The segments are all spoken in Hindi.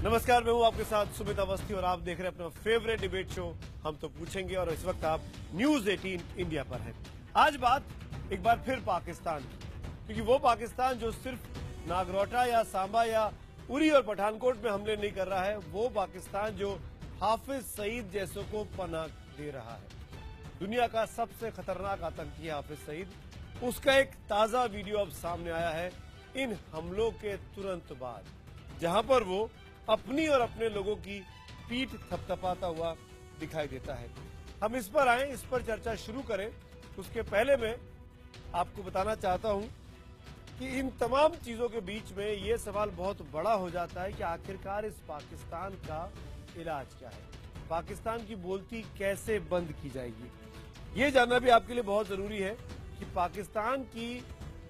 नमस्कार, मैं हूं आपके साथ सुमित अवस्थी और आप देख रहे हैं अपना फेवरेट डिबेट शो हम तो पूछेंगे। और इस वक्त आप न्यूज 18 इंडिया पर हैं। आज बात एक बार फिर पाकिस्तान की, क्योंकि वो पाकिस्तान जो सिर्फ नागरोटा या सांबा या उरी और पठानकोट में हमले नहीं कर रहा है, वो पाकिस्तान जो हाफिज सईद जैसों को पनाह दे रहा है। दुनिया का सबसे खतरनाक आतंकी हाफिज सईद, उसका एक ताजा वीडियो अब सामने आया है इन हमलों के तुरंत बाद, जहां पर वो अपनी और अपने लोगों की पीठ थपथपाता हुआ दिखाई देता है। हम इस पर आए, इस पर चर्चा शुरू करें, उसके पहले मैं आपको बताना चाहता हूं कि इन तमाम चीजों के बीच में ये सवाल बहुत बड़ा हो जाता है कि आखिरकार इस पाकिस्तान का इलाज क्या है, पाकिस्तान की बोलती कैसे बंद की जाएगी। ये जानना भी आपके लिए बहुत जरूरी है कि पाकिस्तान की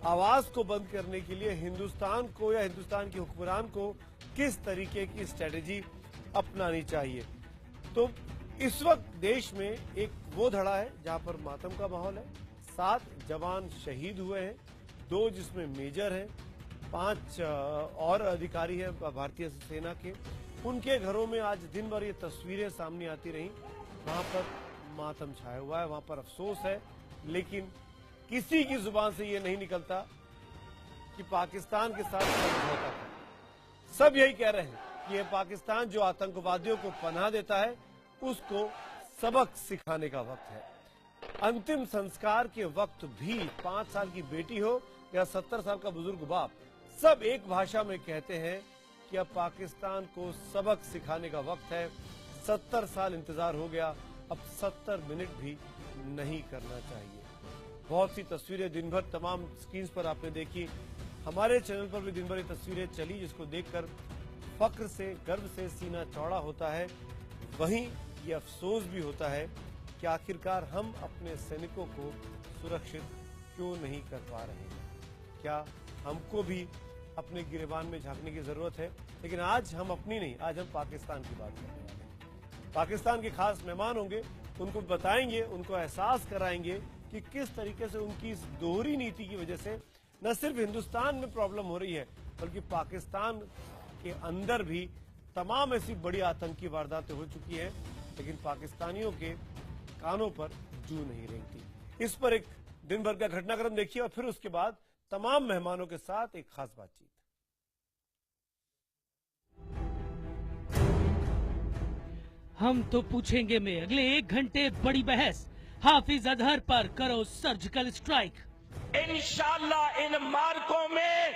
आवाज को बंद करने के लिए हिंदुस्तान को या हिंदुस्तान के हुक्मरान को किस तरीके की स्ट्रेटेजी अपनानी चाहिए। तो इस वक्त देश में एक वो धड़ा है जहां पर मातम का माहौल है। 7 जवान शहीद हुए हैं, 2 जिसमें मेजर हैं, 5 और अधिकारी हैं भारतीय सेना के। उनके घरों में आज दिन भर ये तस्वीरें सामने आती रहीं। वहां पर मातम छाया हुआ है, वहां पर अफसोस है, लेकिन किसी की जुबान से ये नहीं निकलता कि पाकिस्तान के साथ समझौता है। सब यही कह रहे हैं कि ये पाकिस्तान जो आतंकवादियों को पनाह देता है, उसको सबक सिखाने का वक्त है। अंतिम संस्कार के वक्त भी 5 साल की बेटी हो या 70 साल का बुजुर्ग बाप, सब एक भाषा में कहते हैं कि अब पाकिस्तान को सबक सिखाने का वक्त है। 70 साल इंतजार हो गया, अब 70 मिनट भी नहीं करना चाहिए। बहुत सी तस्वीरें दिन भर तमाम स्क्रीन पर आपने देखी, हमारे चैनल पर भी दिन भर ये तस्वीरें चली, जिसको देखकर फक्र से, गर्व से सीना चौड़ा होता है। वहीं ये अफसोस भी होता है कि आखिरकार हम अपने सैनिकों को सुरक्षित क्यों नहीं कर पा रहे हैं। क्या हमको भी अपने गिरेबान में झांकने की जरूरत है। लेकिन आज हम अपनी नहीं, आज हम पाकिस्तान की बात कर रहे हैं। पाकिस्तान के खास मेहमान होंगे, उनको बताएंगे, उनको एहसास कराएंगे कि किस तरीके से उनकी इस दोहरी नीति की वजह से न सिर्फ हिंदुस्तान में प्रॉब्लम हो रही है, बल्कि पाकिस्तान के अंदर भी तमाम ऐसी बड़ी आतंकी वारदातें हो चुकी हैं, लेकिन पाकिस्तानियों के कानों पर जू नहीं रेंगती। इस पर एक दिन भर का घटनाक्रम देखिए और फिर उसके बाद तमाम मेहमानों के साथ एक खास बातचीत। हम तो पूछेंगे में अगले 1 घंटे बड़ी बहस, हाफिज अजहर पर करो सर्जिकल स्ट्राइक। इंशाल्लाह इन मार्कों में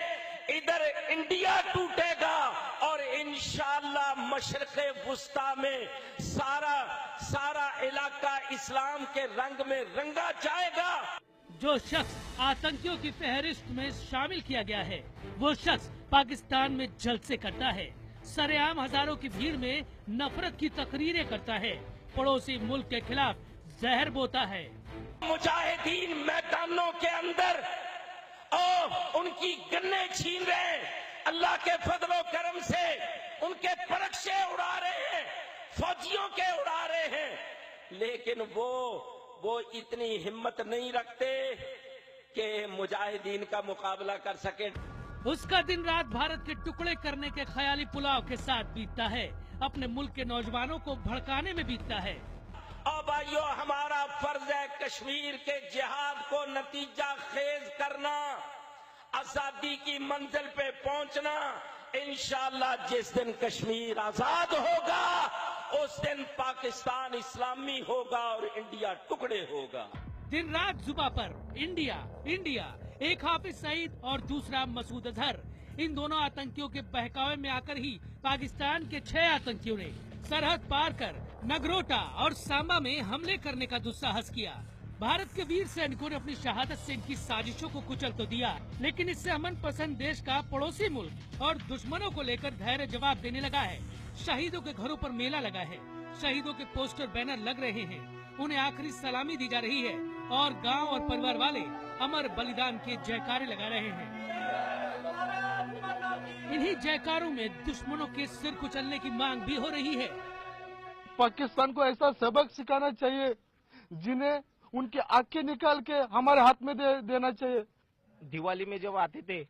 इधर इंडिया टूटेगा और इंशाल्लाह मशरक़े वुस्ता में सारा इलाका इस्लाम के रंग में रंगा जाएगा। जो शख्स आतंकियों की फहरिस्त में शामिल किया गया है, वो शख्स पाकिस्तान में जलसे करता है, सरेआम हजारों की भीड़ में नफरत की तकरीरें करता है, पड़ोसी मुल्क के खिलाफ जहर बोता है। मुजाहिदीन मैदानों के अंदर उनकी गन्ने छीन रहे हैं, अल्लाह के फजलो करम से उनके परक्षे उड़ा रहे हैं, फौजियों के उड़ा रहे हैं, लेकिन वो इतनी हिम्मत नहीं रखते कि मुजाहिदीन का मुकाबला कर सके। उसका दिन रात भारत के टुकड़े करने के ख्याली पुलाव के साथ बीतता है, अपने मुल्क के नौजवानों को भड़काने में बीतता है। और भाइयों, हमारा फर्ज है कश्मीर के जिहाद को नतीजा खेज करना, आजादी की मंजिल पे पहुंचना। इंशाअल्लाह जिस दिन कश्मीर आजाद होगा, उस दिन पाकिस्तान इस्लामी होगा और इंडिया टुकड़े होगा। दिन रात जुबा पर इंडिया इंडिया, एक हाफिज सईद और दूसरा मसूद अजहर। इन दोनों आतंकियों के बहकावे में आकर ही पाकिस्तान के 6 आतंकियों ने सरहद पार कर नगरोटा और सांबा में हमले करने का दुस्साहस किया। भारत के वीर सैनिकों ने अपनी शहादत से इनकी साजिशों को कुचल तो दिया, लेकिन इससे अमन पसंद देश का पड़ोसी मुल्क और दुश्मनों को लेकर धैर्य जवाब देने लगा है। शहीदों के घरों पर मेला लगा है, शहीदों के पोस्टर बैनर लग रहे हैं, उन्हें आखिरी सलामी दी जा रही है और गाँव और परिवार वाले अमर बलिदान के जयकारे लगा रहे हैं। इन्हीं जयकारों में दुश्मनों के सिर कुचलने की मांग भी हो रही है। पाकिस्तान को ऐसा सबक सिखाना चाहिए जिन्हें उनकी आंखें निकाल के हमारे हाथ में देना चाहिए। दिवाली में जब आते थे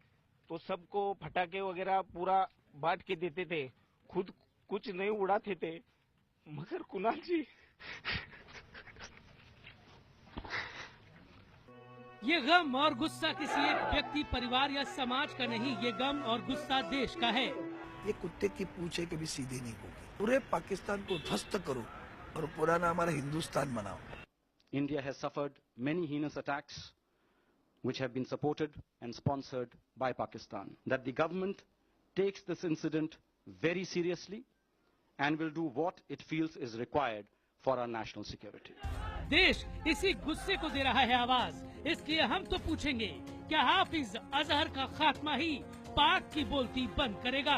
तो सबको फटाके वगैरह पूरा बांट के देते थे, खुद कुछ नहीं उड़ाते थे, मगर कुणाल जी ये गम और गुस्सा किसी एक व्यक्ति, परिवार या समाज का नहीं, ये गम और गुस्सा देश का है। ये कुत्ते की पूंछ है कभी सीधी नहीं होगी। पूरे पाकिस्तान को ध्वस्त करो और पुराना हमारा हिंदुस्तान बनाओ। India has suffered many heinous attacks which have been supported and sponsored by Pakistan. That the government takes this incident very seriously and will do what it feels is required for our national security. देश इसी गुस्से को दे रहा है आवाज, इसलिए हम तो पूछेंगे, क्या हाफिज अजहर का खात्मा ही पाक की बोलती बंद करेगा?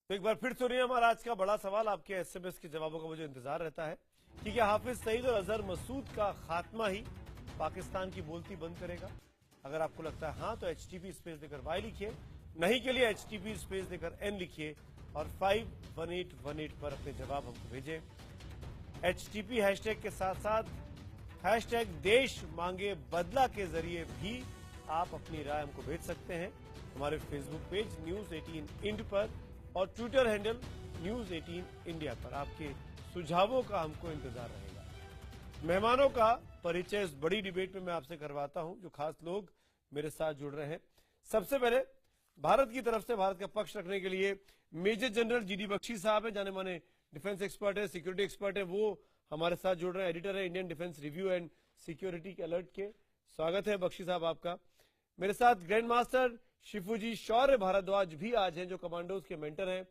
तो एक बार फिर सुनिए हमारा आज का बड़ा सवाल। आपके एसएमएस के जवाबों का मुझे इंतजार रहता है कि क्या हाफिज सईद और अजहर मसूद का खात्मा ही पाकिस्तान की बोलती बंद करेगा? अगर आपको लगता है हाँ तो HTP स्पेस देकर वाई लिखिए, नहीं के लिए HTP स्पेस देकर N लिखिए और 51818 पर अपने जवाब हमको भेजें। HTP हैशटैग के साथ साथ हैशटैग देश मांगे बदला के जरिए भी आप अपनी राय हमको भेज सकते हैं हमारे फेसबुक पेज न्यूज 18 इंड पर और ट्विटर हैंडल न्यूज 18 इंडिया पर। आपके सुझावों का हमको इंतजार रहेगा। मेहमानों का परिचय इस बड़ी डिबेट में मैं आपसे करवाता हूं, जो खास लोग मेरे साथ जुड़ रहे हैं। सबसे पहले भारत की तरफ से भारत का पक्ष रखने के लिए मेजर जनरल GD बख्शी साहब है, जाने माने डिफेंस एक्सपर्ट है, सिक्योरिटी एक्सपर्ट है, वो हमारे साथ जुड़ रहे हैं। एडिटर है Indian defence review and security के अलर्ट के। स्वागत है बख्शी साहब आपका। मेरे साथ ग्रैंड मास्टर शिफूजी शौर्य भारद्वाज भी आज हैं, जो कमांडोज के मेंटर हैं।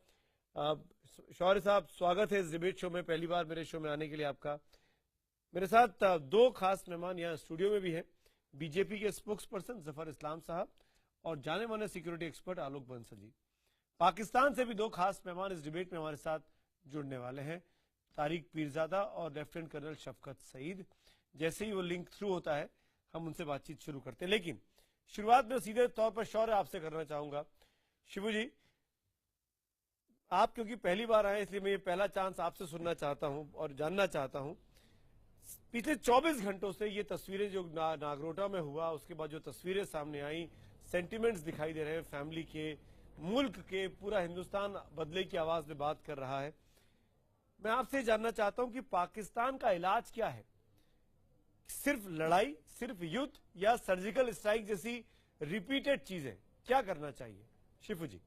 शौर्य साहब स्वागत है इस डिबेट शो में, पहली बार मेरे शो में आने के लिए आपका। मेरे साथ दो खास मेहमान यहाँ स्टूडियो में भी हैं, बीजेपी के स्पोक्स पर्सन जफर इस्लाम साहब और जाने माने सिक्योरिटी एक्सपर्ट आलोक बंसल जी। पाकिस्तान से भी दो खास मेहमान इस डिबेट में हमारे साथ जुड़ने वाले हैं, तारिक पीरजादा और लेफ्टिनेंट कर्नल शफकत सईद। जैसे ही वो लिंक थ्रू होता है हम उनसे बातचीत शुरू करते हैं, लेकिन शुरुआत में सीधे तौर पर शौर्य आपसे करना चाहूंगा। शिवू जी, आप क्योंकि पहली बार आए इसलिए मैं ये पहला चांस आपसे सुनना चाहता हूं और जानना चाहता हूं, पिछले 24 घंटों से ये तस्वीरें जो नागरोटा में हुआ, उसके बाद जो तस्वीरें सामने आई, सेंटिमेंट्स दिखाई दे रहे हैं फैमिली के, मुल्क के, पूरा हिंदुस्तान बदले की आवाज में बात कर रहा है। मैं आपसे जानना चाहता हूं कि पाकिस्तान का इलाज क्या है? सिर्फ लड़ाई, सिर्फ युद्ध या सर्जिकल स्ट्राइक जैसी रिपीटेड चीजें? क्या करना चाहिए शिफू जी?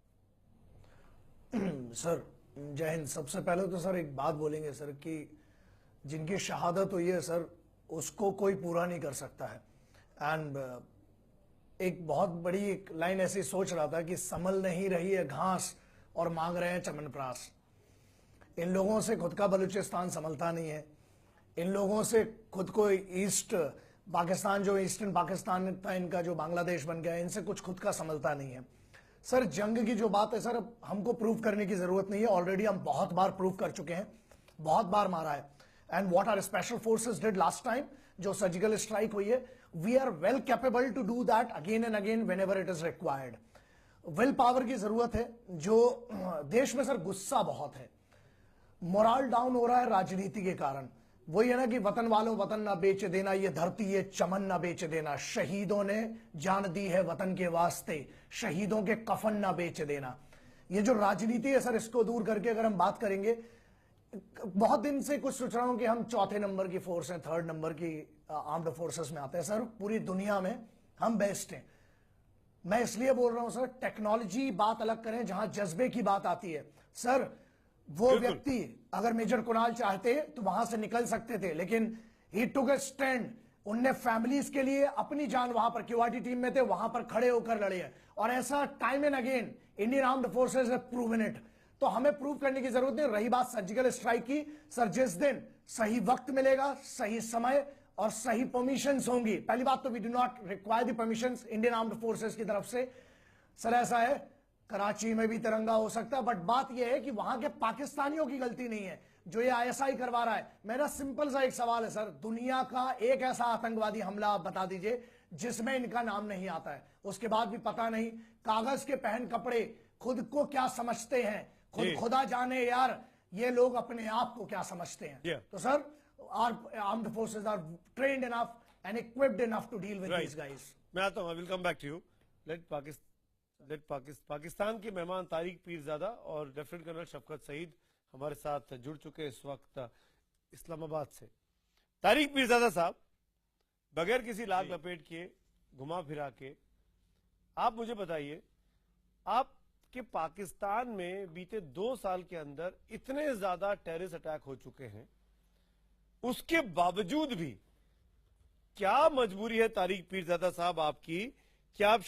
सर जय हिंद। सबसे पहले तो सर एक बात बोलेंगे सर कि जिनकी शहादत हुई है सर उसको कोई पूरा नहीं कर सकता है। एंड एक बहुत बड़ी एक लाइन ऐसी सोच रहा था कि संभल नहीं रही है घास और मांग रहे हैं चमनप्रास। इन लोगों से खुद का बलूचिस्तान संभलता नहीं है। इन लोगों से खुद को ईस्ट पाकिस्तान, जो ईस्टर्न पाकिस्तान था इनका, जो बांग्लादेश बन गया, इनसे कुछ खुद का संभलता नहीं है। सर जंग की जो बात है सर, अब हमको प्रूव करने की जरूरत नहीं है, ऑलरेडी हम बहुत बार प्रूव कर चुके हैं, बहुत बार मारा है। And what are special forces did last time, जो सर्जिकल स्ट्राइक हुई है, we are well capable to do that again and again whenever it is required. Willpower की जरूरत है। जो देश में सर गुस्सा बहुत है, मोरल डाउन हो रहा है राजनीति के कारण। वही है ना कि वतन वालों वतन ना बेच देना, ये धरती ये चमन ना बेच देना, शहीदों ने जान दी है वतन के वास्ते, शहीदों के कफन ना बेच देना। ये जो राजनीति है सर, इसको दूर करके अगर हम बात करेंगे, बहुत दिन से कुछ सोच रहा हूं कि हम चौथे नंबर की फोर्स हैं, थर्ड नंबर की आर्म्ड फोर्सेस में आते हैं। सर पूरी दुनिया में हम बेस्ट हैं। मैं इसलिए बोल रहा हूं सर, टेक्नोलॉजी बात अलग करें, जहां जज्बे की बात आती है सर, वो व्यक्ति अगर मेजर कुणाल चाहते तो वहां से निकल सकते थे, लेकिन ही टुक अ स्टैंड। उनने फैमिलीज के लिए अपनी जान, वहां पर क्यूआरटी टीम में थे, वहां पर खड़े होकर लड़े हैं। और ऐसा time and again Indian armed forces have proven it. तो हमें प्रूव करने की जरूरत नहीं। रही बात सर्जिकल स्ट्राइक की, सर जिस दिन सही वक्त मिलेगा, सही समय और सही परमिशंस होंगी, पहली बात तो we do not require the permissions Indian armed forces की तरफ से। सर ऐसा है, कराची में भी तिरंगा हो सकता है, बट बात यह है कि वहां के पाकिस्तानियों की गलती नहीं है जो ये ISI करवा रहा है। मेरा सिंपल सा एक सवाल है सर, दुनिया का एक ऐसा आतंकवादी हमला आप बता दीजिए जिसमें इनका नाम नहीं आता है। उसके बाद भी पता नहीं, कागज के पहन कपड़े, खुद को क्या समझते हैं, खुद खुदा जाने यार ये लोग अपने आप को क्या समझते हैं। तो sir our armed forces are trained enough and equipped enough to deal with these guys. मैं आता हूं, I will come back to you. Pakistan के मेहमान तारिक पीरजादा और लेफ्टिनेंट कर्नल शफकत सईद हमारे साथ जुड़ चुके हैं इस वक्त इस्लामाबाद से। तारिक पीरजादा साहब, बगैर किसी लाग लपेट के, घुमा फिरा के, आप मुझे बताइए, आपके पाकिस्तान में बीते 2 साल के अंदर इतने ज्यादा टेररिस्ट अटैक हो चुके हैं, उसके बावजूद भी क्या मजबूरी है तारिक पीरजादा साहब आपकी कि आप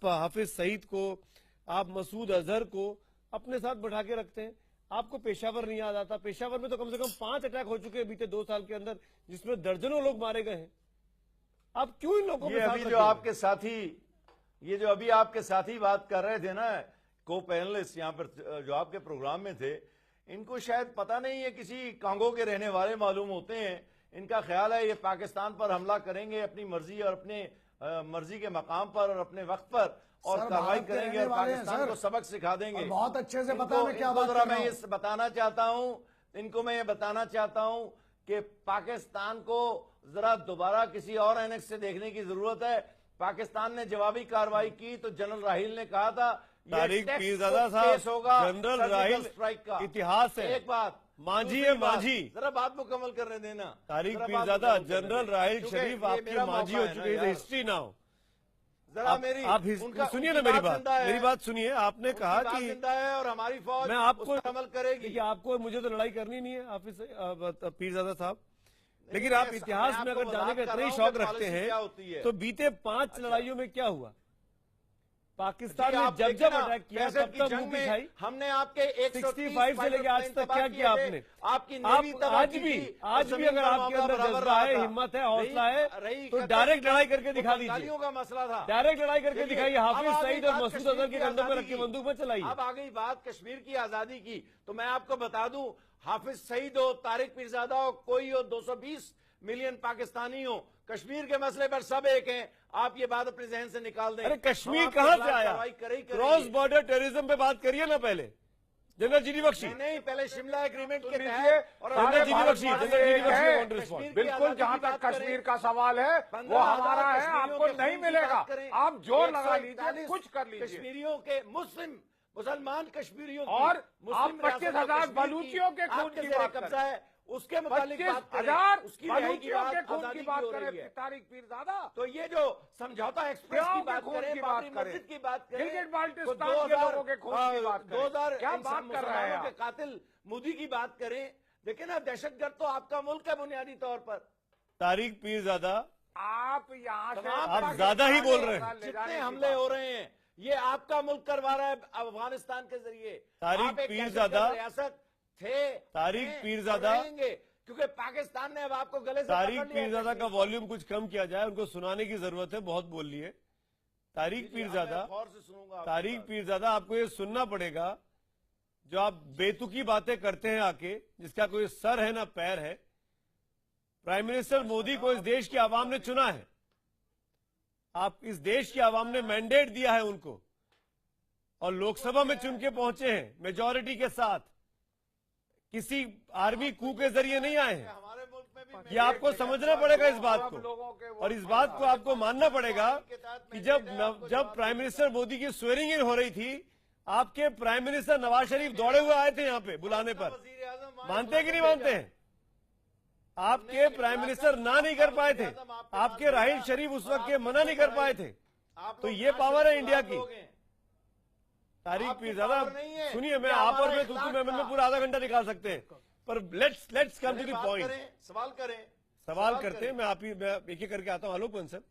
हाफिज सईद को, आप मसूद अजहर को अपने साथ बैठा के रखते हैं? आपको पेशावर नहीं याद आता? पेशावर में तो कम से कम 5 अटैक हो चुके हैं बीते 2 साल के अंदर, जिसमें दर्जनों लोग मारे गए हैं। आप क्यों इन लोगों ये अभी जो अभी आपके साथी बात कर रहे थे ना, को पैनलिस्ट यहाँ पर जो आपके प्रोग्राम में थे, इनको शायद पता नहीं है, किसी कांगो के रहने वाले मालूम होते हैं। इनका ख्याल है ये पाकिस्तान पर हमला करेंगे अपनी मर्जी और अपने मर्जी के मकाम पर और अपने वक्त पर, और कार्रवाई करेंगे और पाकिस्तान को सबक सिखा देंगे। बहुत अच्छे से पता है क्या बात मैं ये बताना चाहता हूँ, इनको मैं ये बताना चाहता हूँ कि पाकिस्तान को जरा दोबारा किसी और एनेक्स से देखने की जरूरत है। पाकिस्तान ने जवाबी कार्रवाई की तो जनरल राहिल ने कहा था तारिक पीरजादा साहब, जनरल राहिल का इतिहास है। एक बात मांझी है, मांझी। जरा बात मुकम्मल करने देना। तारिक पीरजादा, जनरल राहिल शरीफ आपके मांझी हो चुके हैं, हिस्ट्री नाउ। जरा मेरी आप सुनिए ना मेरी बात सुनिए। आपने कहा कि है और हमारी फौज मैं आपको अमल करेगी। कि आपको, मुझे तो लड़ाई करनी नहीं है हाफिज पीरजादा साहब, लेकिन आप इतिहास में अगर जाने का इतना ही शौक रखते हैं तो बीते 5 लड़ाइयों में क्या हुआ? पाकिस्तान ने जब अटैक किया तब तक मुंह दिखाई। हमने आपके 65 से लेकर आज तक क्या किया आपने? आपकी आज भी अगर आपके अंदर जज्बा है, हिम्मत है, हौसला है तो डायरेक्ट लड़ाई करके दिखा दीजिए। का मसला था, डायरेक्ट लड़ाई करके दिखाइए। हाफिज सईद और मसूद अजहर के कंधों में रख के बंदूक मत चलाइए। अब आ गई बात कश्मीर की आजादी की, तो मैं आपको बता दूं, हाफिज सईद हो, तारिक पीरजादा हो, कोई हो, 220 मिलियन पाकिस्तानी हो, कश्मीर के मसले पर सब एक हैं। आप ये बात अपने जहन से निकाल दें। अरे कश्मीर कहां से आया? क्रॉस बॉर्डर टेररिज्म पे बात करिए ना पहले। जनरल जीडी बख्शी नहीं, पहले शिमला एग्रीमेंट के तहत और जनरल जीडी बख्शी बिल्कुल, जहां तक कश्मीर का सवाल है वो हमारा है, आपको नहीं मिलेगा। आप जोर लगा लीजिए, कुछ कर लीजिए। कश्मीरियों के मुसलमान कश्मीरियों और आप 25,000 बलूचियों के खून की बात कब्जा है, उसके मुताबिक 25,000 बलूचियों के खून की बात करें तारिक पीरजादा। तो ये जो समझौता एक्सप्रेस की बात करें, बाबरी मस्जिद की बात करें, गिलगित बाल्टिस्तान के लोगों के खून की बात करें, 2000 क्या बात कर रहे हैं के कातिल मोदी की बात करें। देखिए ना, दहशतगर्द तो आपका मुल्क है बुनियादी तौर पर। तारिक पीरजादा, आप यहाँ से आप ज्यादा ही बोल रहे हैं। जितने हमले हो रहे हैं ये आपका मुल्क करवा रहा है अफगानिस्तान के जरिए। तारिक पीरजादा रियासत थे, तारिक पीरजादा, क्योंकि पाकिस्तान ने अब आपको गले से तारिक पीरजादा का वॉल्यूम कुछ कम किया जाए, उनको सुनाने की जरूरत है, बहुत बोल लिए। तारिक पीरजादा, आपको ये सुनना पड़ेगा, जो आप बेतुकी बातें करते हैं आके, जिसका कोई सर है ना पैर है। प्राइम मिनिस्टर मोदी को इस देश की आवाम ने चुना है, आप इस देश की आवाम ने मैंडेट दिया है उनको, और लोकसभा में चुन के पहुंचे हैं मेजॉरिटी के साथ, किसी आर्मी कू के जरिए नहीं आए हैं। ये आपको समझना पड़ेगा इस बात को, और इस बात को आपको मानना पड़ेगा कि जब प्राइम मिनिस्टर मोदी की स्वेरिंग इन हो रही थी, आपके प्राइम मिनिस्टर नवाज शरीफ दौड़े हुए आए थे यहाँ पे बुलाने पर। मानते हैं कि नहीं मानते हैं? आपके प्राइम मिनिस्टर ना नहीं कर पाए थे, आपके राहिल शरीफ उस वक्त के मना नहीं कर पाए थे। तो ये पावर है इंडिया की। तारिक पीरजादा, सुनिए, मैं आप और मैं तुतू में पूरा आधा घंटा निकाल सकते हैं, पर let's come to the point. सवाल करते हैं। मैं एक एक करके आता हूं। आलोक बंसल,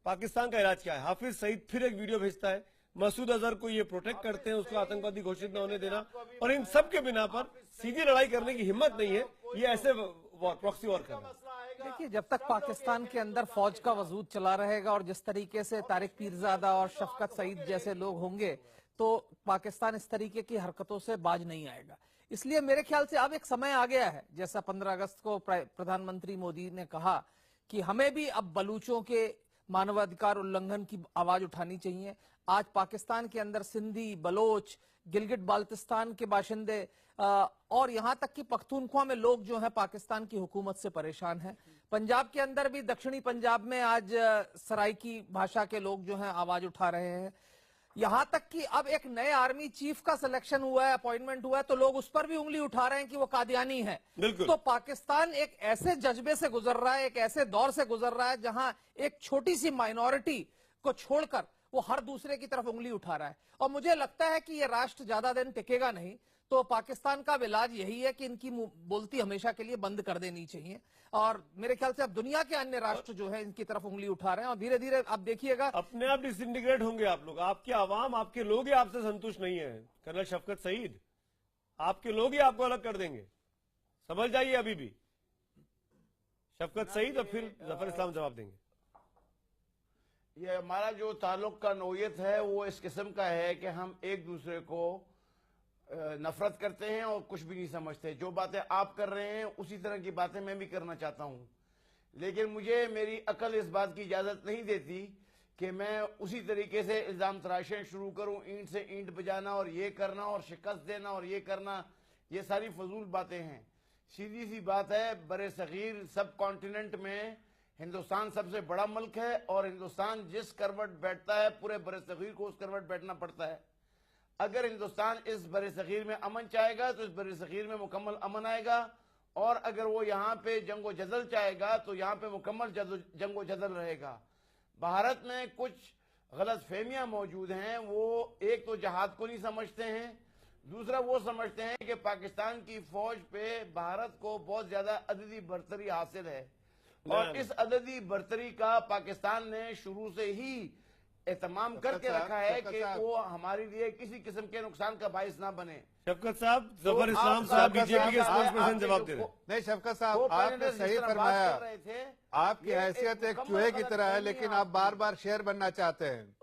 पाकिस्तान का इलाज क्या है? हाफिज सईद फिर एक वीडियो भेजता है, मसूद अजहर को ये प्रोटेक्ट करते हैं, उसको आतंकवादी घोषित न होने देना, और इन सब के बिना पर सीधी लड़ाई करने की हिम्मत नहीं है। ये ऐसे प्रॉक्सी वॉर कर रहे हैं। देखिए, जब तक पाकिस्तान के अंदर फौज का वजूद चला रहेगा और जिस तरीके से तारिक पीरजादा और शफकत सईद जैसे लोग होंगे, तो पाकिस्तान इस तरीके की हरकतों से बाज नहीं आएगा। इसलिए मेरे ख्याल से अब एक समय आ गया है, जैसा 15 अगस्त को प्रधानमंत्री मोदी ने कहा कि हमें भी अब बलूचों के मानवाधिकार उल्लंघन की आवाज उठानी चाहिए। आज पाकिस्तान के अंदर सिंधी, बलोच, गिलगित बाल्टिस्तान के बाशिंदे और यहाँ तक कि पख्तूनख्वा में लोग जो है पाकिस्तान की हुकूमत से परेशान हैं। पंजाब के अंदर भी, दक्षिणी पंजाब में आज सराइकी भाषा के लोग जो हैं आवाज उठा रहे हैं। यहां तक कि अब एक नए आर्मी चीफ का सिलेक्शन हुआ है, अपॉइंटमेंट हुआ है, तो लोग उस पर भी उंगली उठा रहे हैं कि वो कादियानी है। तो पाकिस्तान एक ऐसे जज्बे से गुजर रहा है, एक ऐसे दौर से गुजर रहा है जहां एक छोटी सी माइनॉरिटी को छोड़कर वो हर दूसरे की तरफ उंगली उठा रहा है। और मुझे लगता है कि ये राष्ट्र ज्यादा दिन टिकेगा नहीं। तो पाकिस्तान का इलाज यही है कि इनकी बोलती हमेशा के लिए बंद कर देनी चाहिए। और मेरे ख्याल से अब दुनिया के अन्य राष्ट्र जो है इनकी तरफ उंगली उठा रहे हैं और धीरे धीरे आप देखिएगा अपने आप डिसइंटीग्रेट होंगे आप लोग। आपके आवाम, आपके लोग ही आपसे संतुष्ट नहीं है कर्नल शफकत सईद। आपके लोग ही आपको अलग कर देंगे, समझ जाइए अभी भी। शफकत सईद और फिर जफर इस्लाम जवाब देंगे। ये हमारा जो ताल्लुक का नोयत है वो इस किस्म का है कि हम एक दूसरे को नफरत करते हैं और कुछ भी नहीं समझते। जो बातें आप कर रहे हैं उसी तरह की बातें मैं भी करना चाहता हूं, लेकिन मुझे मेरी अकल इस बात की इजाजत नहीं देती कि मैं उसी तरीके से इल्जाम तराशें शुरू करूं, ईंट से ईंट बजाना और ये करना और शिकस्त देना और ये करना। ये सारी फजूल बातें हैं। सीधी सी बात है, बड़े सगीर सब कॉन्टिनेंट में हिंदुस्तान सबसे बड़ा मुल्क है और हिंदुस्तान जिस करवट बैठता है पूरे बड़े सगीर को उस करवट बैठना पड़ता है। अगर हिंदुस्तान इस बड़े सगीर में अमन चाहेगा तो इस बड़े सगीर में मुकम्मल अमन आएगा, और अगर वो यहाँ पे जंगो जदल चाहेगा तो यहाँ पे मुकम्मल जंगो जदल रहेगा। भारत में कुछ गलत फहमियां मौजूद हैं। वो एक तो जहाद को नहीं समझते हैं, दूसरा वो समझते हैं कि पाकिस्तान की फौज पे भारत को बहुत ज्यादा अददी बरतरी हासिल है, और इस अददी बरतरी का पाकिस्तान ने शुरू से ही एहतमाम करके रखा है कि वो हमारे लिए किसी किस्म के नुकसान का बाइस ना बने। शफकत साहब, जफर इस्लाम साहब बीजेपी के स्पोक्स पर्सन जवाब दे रहे हैं। नहीं शफकत साहब, आपने सही फरमाया। आपकी हैसियत एक चूहे की तरह है, लेकिन आप बार बार शेर बनना चाहते हैं।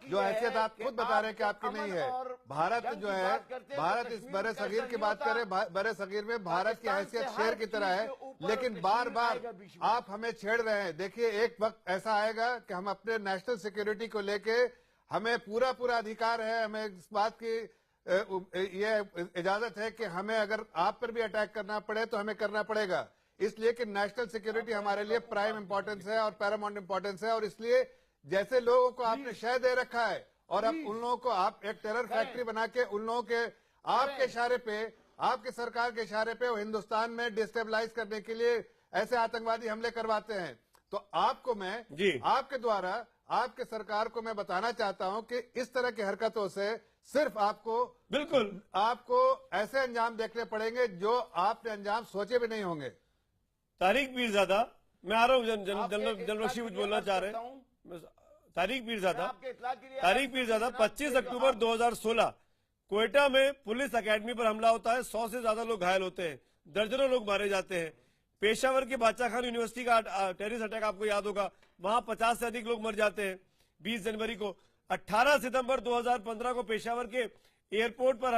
जो हैसियत आप खुद बता रहे हैं कि आपकी नहीं है। भारत जो है, भारत इस बड़े सगीर की बात करें, बड़े सगीर में भारत की हैसियत शेर की तरह है, लेकिन बार बार आप हमें छेड़ रहे हैं। देखिए, एक वक्त ऐसा आएगा कि हम अपने नेशनल सिक्योरिटी को लेके हमें पूरा अधिकार है, हमें इस बात की ये इजाजत है कि हमें अगर आप पर भी अटैक करना पड़े तो हमें करना पड़ेगा, इसलिए कि नेशनल सिक्योरिटी हमारे लिए प्राइम इंपॉर्टेंस है और पैरामाउंट इंपॉर्टेंस है। और इसलिए जैसे लोगों को आपने शह दे रखा है और अब उन लोगों को आप एक टेरर फैक्ट्री बना के उन लोगों के आपके इशारे पे, आपके सरकार के इशारे पे वो हिंदुस्तान में डिस्टेबलाइज करने के लिए ऐसे आतंकवादी हमले करवाते हैं। तो आपको मैं आपके द्वारा आपके सरकार को मैं बताना चाहता हूं कि इस तरह की हरकतों से सिर्फ आपको ऐसे अंजाम देखने पड़ेंगे जो आपने अंजाम सोचे भी नहीं होंगे। तारिक पीरजादा, मैं आ रहा हूं, जनरल रशीद बोलना चाह रहे हैं। तारिक पीरजादा 25 अक्टूबर 2016 क्वेटा में पुलिस अकेडमी पर हमला होता है। 100 से ज्यादा लोग घायल होते हैं, दर्जनों लोग मारे जाते हैं। पेशावर के बादशाह खान यूनिवर्सिटी का टेररिस्ट अटैक आपको याद होगा, वहां 50 से अधिक लोग मर जाते हैं। 20 जनवरी को 18 सितंबर 2015 को पेशावर के एयरपोर्ट पर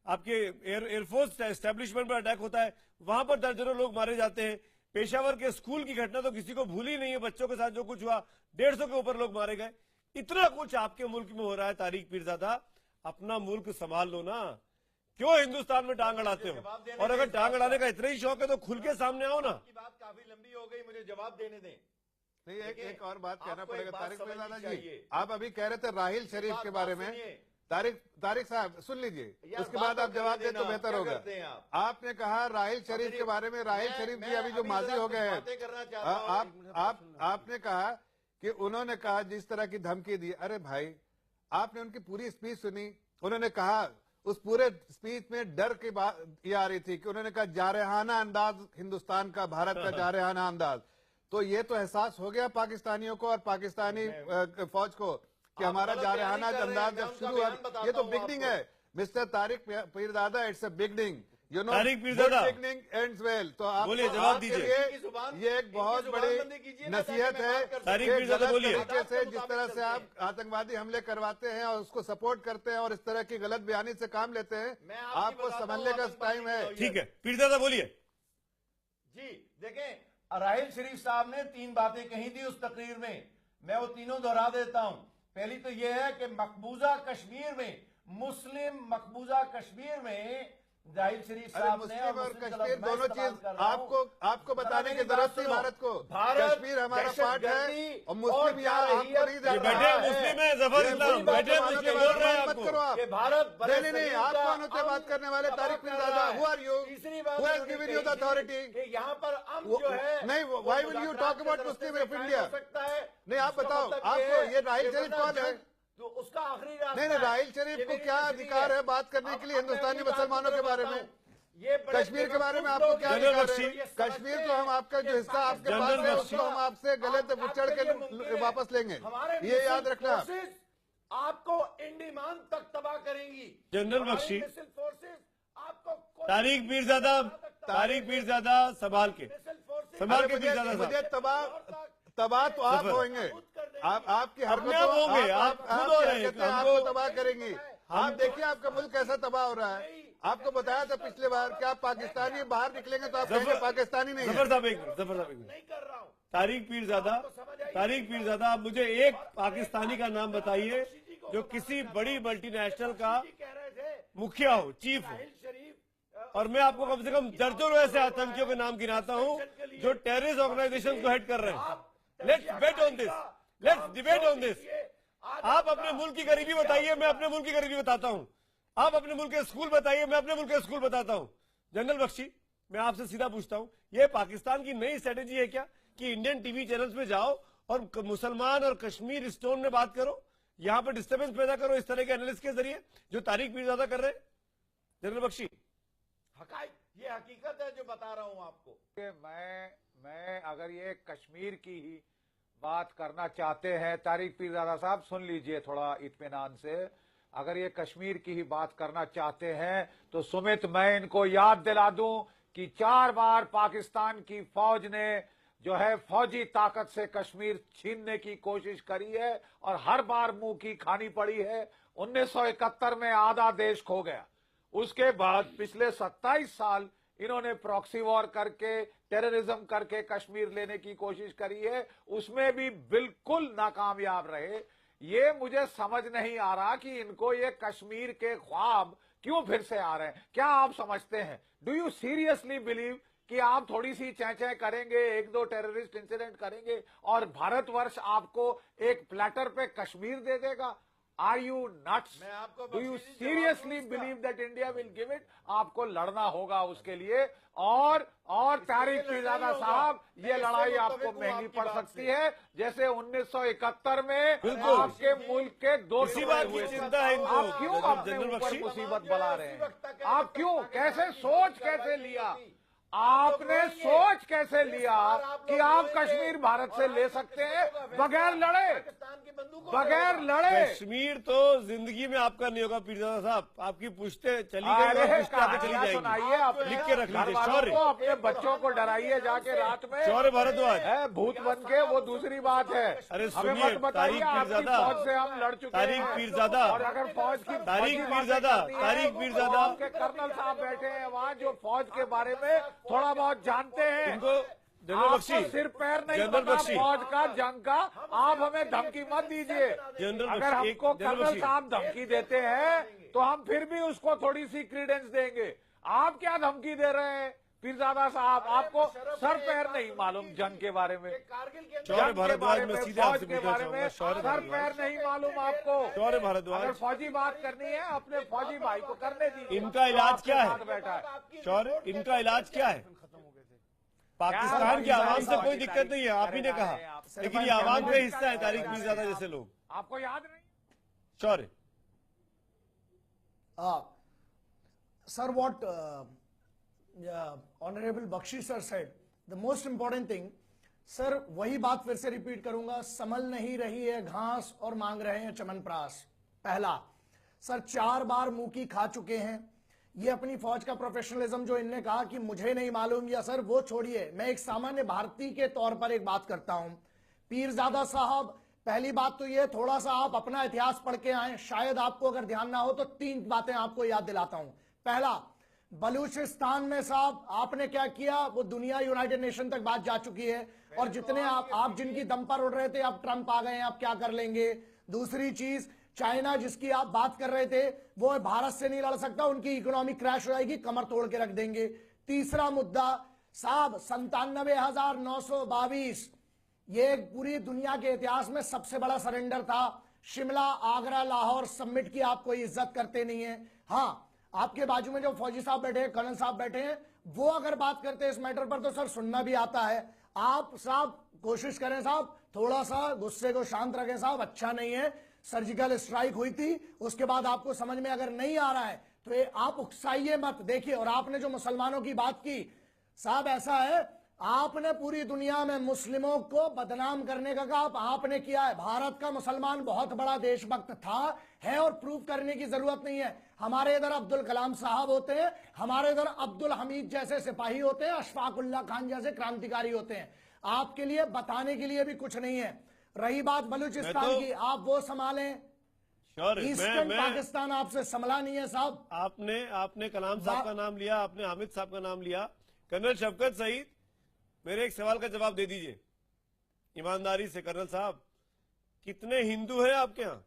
आपके एयरफोर्स एस्टेब्लिशमेंट पर अटैक होता है, वहां पर दर्जनों लोग मारे जाते हैं। पेशावर के स्कूल की घटना तो किसी को भूली नहीं है, बच्चों के साथ जो कुछ हुआ, 150 के ऊपर लोग मारे गए। इतना कुछ आपके मुल्क में हो रहा है। तारिक पीरजादा, अपना मुल्क संभाल लो ना, क्यों हिंदुस्तान में टांग अड़ाते हो? और अगर टांग अड़ाने का इतना ही शौक है तो खुल के सामने आओ ना। बात काफी लंबी हो गई, मुझे जवाब देने दें। नहीं, एक और बात कहना पड़ेगा तारिक पीरजादा जी। आप अभी कह रहे थे राहिल शरीफ के बारे में। तारिक साहब सुन लीजिए, उसके बाद आप जवाब दें तो बेहतर होगा। आपने कहा राहिल शरीफ के बारे में, राहिल शरीफ जी अभी जो माजी हो गए हैं, आपने कहा कि उन्होंने कहा जिस तरह की धमकी दी। अरे भाई, आपने उनकी पूरी स्पीच सुनी। उन्होंने कहा, उस पूरे स्पीच में डर की बात ये आ रही थी कि उन्होंने कहा जारहाना अंदाज हिंदुस्तान का, भारत का जारहाना अंदाज। तो ये तो एहसास हो गया पाकिस्तानियों को और पाकिस्तानी फौज को कि हमारा जारहाना अंदाज जब शुरू हुआ। ये तो बिगनिंग है mister Tariq Peerzada, it's a beginning. You know, beginning ends well. तो आप बोलिए, जवाब दीजिए। ये एक बहुत बड़ी नसीहत है तरीके से जिस तरह से आप आतंकवादी हमले करवाते हैं और उसको सपोर्ट करते हैं और इस तरह की गलत बयानी से काम लेते हैं, आपको समझने का टाइम है। ठीक है, पीरजादा बोलिए। जी देखें, राहिल शरीफ साहब ने 3 बातें कही थी उस तकरीर में, मैं वो तीनों दोहरा देता हूं। पहली तो यह है कि मकबूजा कश्मीर में, मुस्लिम मकबूजा कश्मीर में जाहिद शरीफ अरे साहब ने मुस्लिम और मुस्लिम का कश्मीर लफ्ज मैं दोनों इस्तेमाल चीज कर रहा हूं। आपको बताने की जरूरत नहीं भारत को। कश्मीर हमारा पार्ट है और मुस्लिम यहाँ आपको नहीं ये बैठे मुस्लिम है जफर इस्लाम, बैठे मुस्लिम बोल रहे हैं मत करो आपको। आप। कि भारत नहीं आप कौन होते बात करने वाले? Tariq Mirza, who are you? तीसरी बात who has given you the authority? यहाँ पर हम जो है नहीं, why will you talk about Muslim of India? सकता है नहीं आप बताओ, आपको ये राहिल शरीफ कौन है? तो उसका आखिरी रास्ता नहीं राहिल शरीफ को क्या अधिकार है बात करने के लिए हिंदुस्तानी मुसलमानों के बारे में? ये कश्मीर के बारे में आपको क्या अधिकार है? कश्मीर तो हम आपका जो हिस्सा आपके पास है उसको हम आपसे गले से उचड़ के वापस लेंगे, ये याद रखना। आपको इंडीमान तक तबाह करेंगी जनरल बख्शी, फोर्सेस आपको तारिक पीरजादा संभाल के पीरजादा मुझे तबाह तो आप होंगे, आपकी हरकतें होंगे, आप खुद हो रहे हैं, आपको तबाह करेंगी। आप देखिए आपका मुल्क कैसा तबाह हो रहा है। आपको बताया था पिछले बार कि आप पाकिस्तानी बाहर निकलेंगे तो आप कहेंगे पाकिस्तानी नहीं है। जफर साहब एक मिनट, तारिक पीरजादा, आप मुझे एक पाकिस्तानी का नाम बताइए जो किसी बड़ी मल्टीनेशनल का मुखिया हो, चीफ हो। और मैं आपको कम से कम दर्जनों ऐसे आतंकियों के नाम गिनाता हूं जो टेररिस्ट ऑर्गेनाइजेशन को हेड कर रहे हैं। Let's debate on this, let's debate on this. आप अपने मुल्क की गरीबी बताइए, मैं अपने मुल्क की गरीबी बताता हूं। आप अपने मुल्क के स्कूल बताइए, मैं अपने मुल्क के स्कूल बताता हूं। जनरल बख्शी, मैं आपसे सीधा पूछता हूं, ये पाकिस्तान की नई स्ट्रेटेजी है क्या कि इंडियन टीवी चैनल्स पे जाओ और मुसलमान और कश्मीर स्टोन में बात करो, यहां पर डिस्टर्बेंस पैदा करो इस तरह के एनालिस्ट के जरिए जो तारिक पीरजादा कर रहे हैं? जनरल बख्शी, ये हकीकत है जो बता रहा हूं आपको। मैं अगर ये कश्मीर की ही बात करना चाहते हैं, तारिक पीरजादा साहब सुन लीजिए थोड़ा इत्मीनान से, अगर ये कश्मीर की ही बात करना चाहते हैं तो सुमित मैं इनको याद दिला दूं कि 4 बार पाकिस्तान की फौज ने जो है फौजी ताकत से कश्मीर छीनने की कोशिश करी है और हर बार मुंह की खानी पड़ी है। 1971 में आधा देश खो गया, उसके बाद पिछले 27 साल इन्होंने प्रॉक्सी वॉर करके टेररिज्म करके कश्मीर लेने की कोशिश करी है, उसमें भी बिल्कुल नाकामयाब रहे। ये मुझे समझ नहीं आ रहा कि इनको ये कश्मीर के ख्वाब क्यों फिर से आ रहे हैं। क्या आप समझते हैं, डू यू सीरियसली बिलीव कि आप थोड़ी सी चैं करेंगे, 1-2 टेररिस्ट इंसिडेंट करेंगे और भारतवर्ष आपको एक प्लेटर पे कश्मीर दे देगा? Are you nuts? Do you seriously believe that India will give it? आपको लड़ना होगा उसके लिए। और तारिक पीरजादा साहब, ये लड़ाई आपको महंगी पड़ सकती है जैसे 1971 में आपके मुल्क के 2 हुए थे। आप क्यों अपने ऊपर मुसीबत बना रहे हैं? आप क्यों, कैसे सोच कैसे लिया आपने, सोच कैसे लिया कि आप कश्मीर भारत से ले सकते हैं बगैर लड़े? कश्मीर तो जिंदगी में आपका नहीं होगा पीरजादा साहब, आपकी पुश्ते चली गई, सुनाइए, लिख के रख लीजिए। शौर्य, अपने बच्चों को डराइए जाके रात में, शौर्य भारद्वाज है भूत बन के, वो दूसरी बात है। अरे सुनिए, तारिक पीरजादा, फौज से हम लड़ चुके तारिक पीरजादा, और अगर फौज की तारिक पीरजादा, कर्नल साहब बैठे हैं वहाँ जो फौज के बारे में थोड़ा बहुत जानते हैं, इनको जनरल बख्शी, सिर पैर नहीं पता फौज का, जंग का, आप हमें धमकी मत दीजिए। अगर हमको कर्नल साहब धमकी देते हैं तो हम फिर भी उसको थोड़ी सी क्रीडेंस देंगे। आप क्या धमकी दे रहे हैं पीरजादा साहब? आपको सर पैर नहीं मालूम जंग के बारे में, शौर्य भारद्वाज में सीधे आपसे के बारे में सर पैर नहीं मालूम आपको। शौर्य भारद्वाज, अगर फौजी बात करनी है अपने फौजी भाई को करने दीजिए। इनका इलाज क्या है बैठा शौर्य, इनका इलाज क्या है? पाकिस्तान की आवाम से कोई दिक्कत नहीं है, आप ही ने कहा, लेकिन ये आवाम का हिस्सा है तारिक पीरजादा जैसे लोग। आपको याद नहीं? शौर्य, sir, what Honorable Bakshi sir said, the most important thing, sir वही बात फिर से रिपीट करूंगा, संभल नहीं रही है घास और मांग रहे हैं चमनप्राश। पहला, सर 4 बार मुंह की खा चुके हैं। ये अपनी फौज का प्रोफेशनलिज्म जो इनने कहा कि मुझे नहीं मालूम, या सर वो छोड़िए, मैं एक सामान्य भारतीय के तौर पर एक बात करता हूं। पीरजादा साहब, पहली बात तो ये, थोड़ा सा आप अपना इतिहास पढ़ के आए, शायद आपको अगर ध्यान ना हो तो 3 बातें आपको याद दिलाता हूं। पहला, बलूचिस्तान में साहब आपने क्या किया, वो दुनिया यूनाइटेड नेशन तक बात जा चुकी है, और जितने आप जिनकी दम पर उड़ रहे थे, अब ट्रंप आ गए, आप क्या कर लेंगे। दूसरी चीज, चाइना जिसकी आप बात कर रहे थे वो भारत से नहीं लड़ सकता, उनकी इकोनॉमी क्रैश हो जाएगी, कमर तोड़ के रख देंगे। तीसरा मुद्दा साहब 97,922, ये पूरी दुनिया के इतिहास में सबसे बड़ा सरेंडर था। शिमला, आगरा, लाहौर सबमिट की आप कोई इज्जत करते नहीं है। हाँ, आपके बाजू में जो फौजी साहब बैठे हैं, कर्नल साहब बैठे हैं, वो अगर बात करते हैं इस मैटर पर तो सर सुनना भी आता है। आप साहब कोशिश करें साहब, थोड़ा सा गुस्से को शांत रखें साहब, अच्छा नहीं है। सर्जिकल स्ट्राइक हुई थी, उसके बाद आपको समझ में अगर नहीं आ रहा है तो ये आप उकसाइए मत। देखिए, और आपने जो मुसलमानों की बात की साहब, ऐसा है आपने पूरी दुनिया में मुस्लिमों को बदनाम करने का काम आपने किया है। भारत का मुसलमान बहुत बड़ा देशभक्त था, है, और प्रूव करने की जरूरत नहीं है। हमारे इधर अब्दुल कलाम साहब होते हैं, हमारे इधर अब्दुल हमीद जैसे सिपाही होते हैं, अशफाकुल्ला खान जैसे क्रांतिकारी होते हैं। आपके लिए बताने के लिए भी कुछ नहीं है। रही बात बलूचिस्तान की, आप वो संभालें, ईस्टर्न पाकिस्तान आपसे संभला नहीं है साहब। आपने कलाम साहब का नाम लिया, आपने हामिद साहब का नाम लिया। कर्नल शफकत सईद, मेरे एक सवाल का जवाब दे दीजिए ईमानदारी से। कर्नल साहब, कितने हिंदू हैं आपके यहाँ?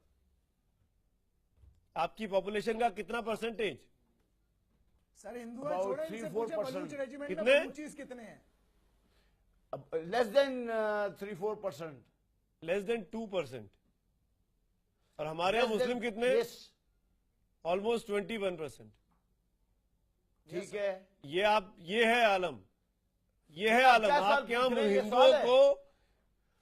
आपकी पॉपुलेशन का कितना परसेंटेज? सर हिंदू है, छोड़े, इनसे पूछे बलूच रेजिमेंट में बलूचीज कितने हैं? Less than 3-4%, less than 2%। और हमारे यहाँ मुस्लिम कितने? ऑलमोस्ट 21%। ठीक है, ये है आलम, ये है आलम। आपके यहाँ हिंदुओं को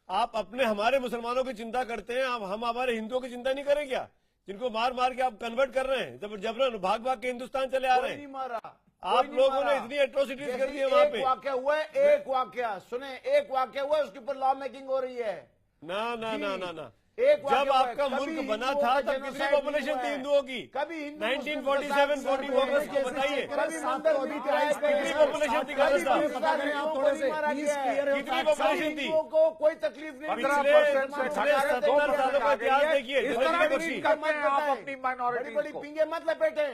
आप अपने हमारे मुसलमानों की चिंता करते हैं, आप हम हमारे हिंदुओं की चिंता नहीं करें क्या? जिनको मार मार के आप कन्वर्ट कर रहे हैं, जबरन भाग भाग के हिंदुस्तान चले आ रहे हैं। नहीं मारा आप लोगों ने इतनी एट्रोसिटीज कर दी है वहां पे। एक वाक्य हुआ है, एक वाक्य सुने, एक वाक्य हुआ है, उसके ऊपर लॉ मेकिंग हो रही है। ना ना ना ना ना, जब आपका मुल्क बना था तब कितनी पॉपुलेशन थी हिंदुओं की? कभी 1947-40 को बताइए, कितनी पॉपुलेशन थी? कितनी पॉपुलेशन थी? को कोई तकलीफ नहीं। 15% से 70 सालों का इतिहास देखिए। अपनी माइनॉरिटी बड़ी पिंगे मत लपेटे।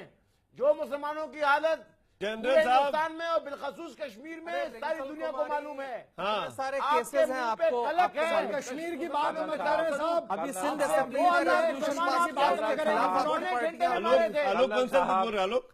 जो मुसलमानों की हालत जनरल साहब हिंदुस्तान में और बिलखसूस कश्मीर में सारी दुनिया को मालूम है। हाँ, सारे केसेस हैं आपको। कश्मीर की बात हम कर रहे हैं साहब। अभी सिंध असेंबली में रेजोल्यूशन पास किया गया,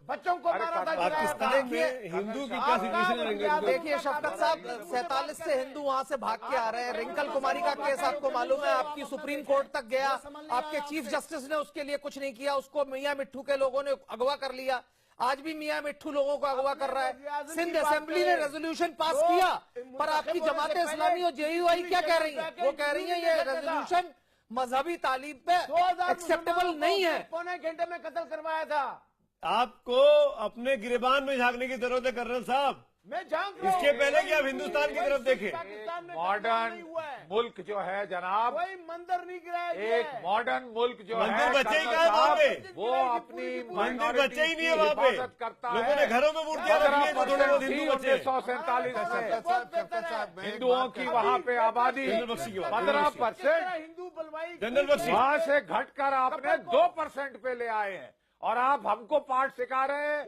बच्चों को मारा था। पाकिस्तान में हिंदू की क्या सिचुएशन है? देखिए शफकत साहब, 47 से हिंदू वहाँ से भाग के आ रहे हैं। रिंकल कुमारी का केस आपको मालूम है, आपकी सुप्रीम कोर्ट तक गया, आपके चीफ जस्टिस ने उसके लिए कुछ नहीं किया, उसको मियां मिट्ठू के लोगों ने अगवा कर लिया। आज भी मियां मिट्ठू लोगों को अगवा कर रहा है। सिंध असेंबली ने रेजोल्यूशन पास किया, पर आपकी जमात इस्लामी और जेयूआई क्या कह रही है? वो कह रही है ये रेजोल्यूशन मजहबी तालीम पे एक्सेप्टेबल नहीं है। पौने घंटे में कत्ल करवाया था। आपको अपने गिरेबान में झांकने की जरूरत है कर्नल साहब। मैं झांक रहा हूं। इसके पहले कि आप हिंदुस्तान की तरफ देखें। मॉडर्न मुल्क जो है जनाब, कोई मंदिर नहीं गिराया, एक मॉडर्न मुल्क जो है, मंदिर बच्चे ही कहा वहाँ पे, वो अपनी मंदिर बच्चे ही नहीं है वहाँ पे। करता लोगों ने घरों में मूर्तियां रखी है, जो थोड़े बहुत हिंदू बच्चे। 1947 में हिंदुओं की वहाँ पे आबादी 15%, हिंदू बलवाई जनरल बख्शी वहाँ से घटकर आपने 2% पे ले आए हैं, और आप हमको पाठ सिखा रहे हैं।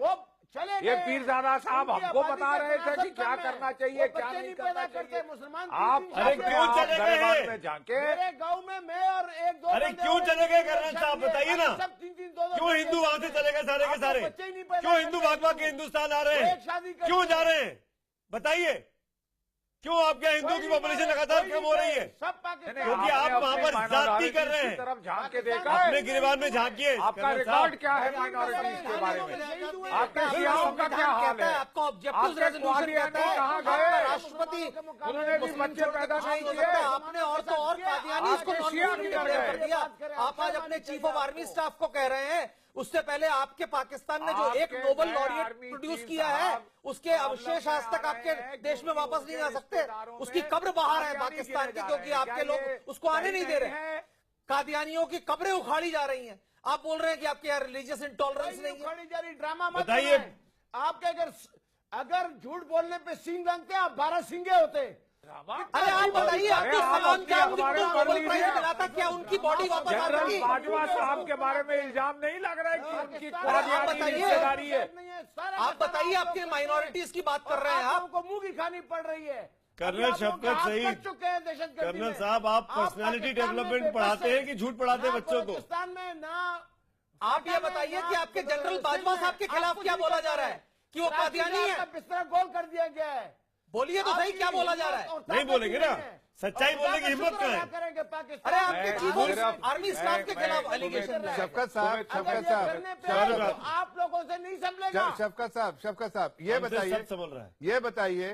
ये पीरजादा साहब हमको बता रहे थे कि क्या करना चाहिए, क्या नहीं करना चाहिए। मुसलमान आप क्यों चले गए में जाके मेरे गांव में मैं और एक दो अरे क्यों चले गए कर्नल साहब, बताइए ना। क्यों हिंदू वहाँ से चले गए सारे के सारे? क्यों हिंदू भाग भाग के हिंदुस्तान आ रहे हैं? क्यों जा रहे हैं बताइए? क्यों आपके हिंदू की पॉपुलेशन लगातार कम हो रही है? क्योंकि आप वहाँ पर जाति कर रहे हैं। तरफ झांक के देखा, अपने गिरबान में झांकिए। आपका रिकॉर्ड क्या है माइनॉरिटीज के बारे में? आपके शियाओं का क्या हाल है? आपका ऑब्जेक्टिव रेजोल्यूशन कहता है कहाँ गए? राष्ट्रपति उन्होंने भी बच्चे पैदा नहीं किए। आपने और तो और कादियानी इसको नॉन डिक्लेयर कर दिया। आप आज अपने चीफ ऑफ आर्मी स्टाफ को कह रहे हैं, उससे पहले आपके पाकिस्तान ने जो एक नोबेल लॉरिएट प्रोड्यूस किया है, उसके अवशेष आज तक आपके देश में वापस नहीं आ सकते। उसकी कब्र बाहर है पाकिस्तान की, क्योंकि आपके लोग उसको आने नहीं दे रहे। कादियानियों की कब्रें उखाड़ी जा रही हैं। आप बोल रहे हैं कि आपके यहाँ रिलीजियस इंटॉलरेंस नहीं है। उखाड़ी जा रही, ड्रामा मत बताइए। आपके अगर झूठ बोलने पे सींग रंगते आप 12 सींगे होते। अरे आप बताइए, आपको सलाम क्या नोबेल प्राइज मिला था, क्या उनकी बॉडी वापस आ सकी? बाजवा साहब के बारे में इल्जाम नहीं लग रहा है कि उनकी हिस्सेदारी है। आप बताइए, आपके माइनॉरिटीज की बात कर रहे हैं, आपको मुंह की खानी पड़ रही है। कर्नल शफकत सईद, कर्नल साहब, आप पर्सनालिटी डेवलपमेंट पढ़ाते हैं कि झूठ पढ़ाते हैं बच्चों को? पाकिस्तान में ना आप ये बताइए कि आपके जनरल बाजवा साहब के खिलाफ क्या बोला जा रहा है कि वो कादियानी है? बिस्तरा गोल कर दिया गया है। बोलिए तो सही, क्या बोला जा रहा है? नहीं बोलेंगे ना, सच्चाई बोलने की हिम्मत कहाँ है? करेंगे अरे आपके चीफ ऑफ आर्मी स्टाफ के खिलाफ एलिगेशन है। शफकत साहब, आप लोगों से नहीं संभलेगा। शफकत साहब, ये बताइए, सब संभल रहा है। ये बताइए,